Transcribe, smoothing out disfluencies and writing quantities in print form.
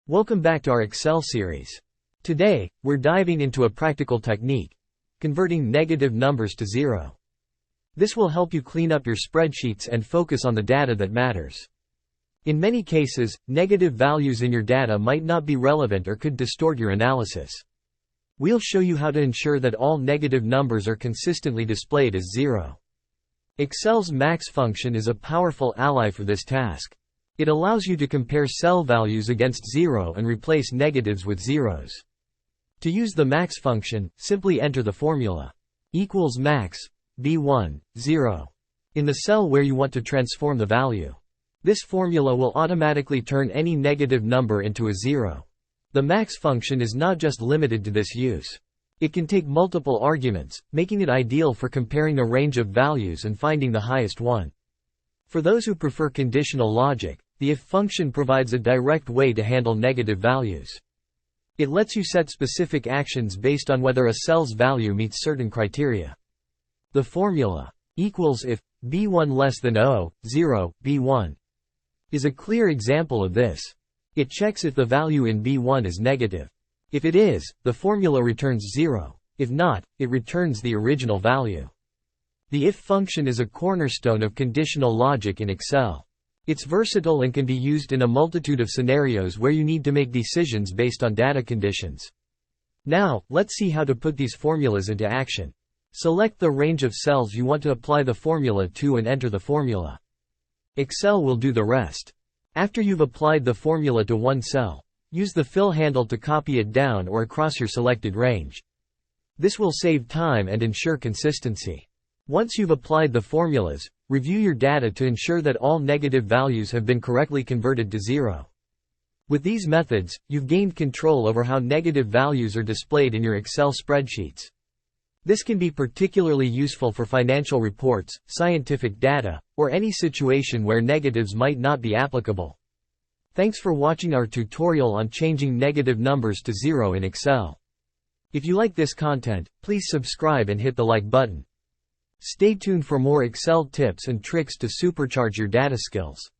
Welcome back to our Excel series. Today, we're diving into a practical technique, converting negative numbers to zero. This will help you clean up your spreadsheets and focus on the data that matters. In many cases, negative values in your data might not be relevant or could distort your analysis. We'll show you how to ensure that all negative numbers are consistently displayed as zero. Excel's max function is a powerful ally for this task. It allows you to compare cell values against zero and replace negatives with zeros. To use the max function, simply enter the formula equals max, B1, 0, in the cell where you want to transform the value. This formula will automatically turn any negative number into a zero. The max function is not just limited to this use. It can take multiple arguments, making it ideal for comparing a range of values and finding the highest one. For those who prefer conditional logic, the if function provides a direct way to handle negative values. It lets you set specific actions based on whether a cell's value meets certain criteria. The formula equals if B1 less than 0, B1 is a clear example of this. It checks if the value in B1 is negative. If it is, the formula returns 0. If not, it returns the original value. The if function is a cornerstone of conditional logic in Excel. It's versatile and can be used in a multitude of scenarios where you need to make decisions based on data conditions. Now, let's see how to put these formulas into action. Select the range of cells you want to apply the formula to and enter the formula. Excel will do the rest. After you've applied the formula to one cell, use the fill handle to copy it down or across your selected range. This will save time and ensure consistency. Once you've applied the formulas, review your data to ensure that all negative values have been correctly converted to zero. With these methods, you've gained control over how negative values are displayed in your Excel spreadsheets. This can be particularly useful for financial reports, scientific data, or any situation where negatives might not be applicable. Thanks for watching our tutorial on changing negative numbers to zero in Excel. If you like this content, please subscribe and hit the like button. Stay tuned for more Excel tips and tricks to supercharge your data skills.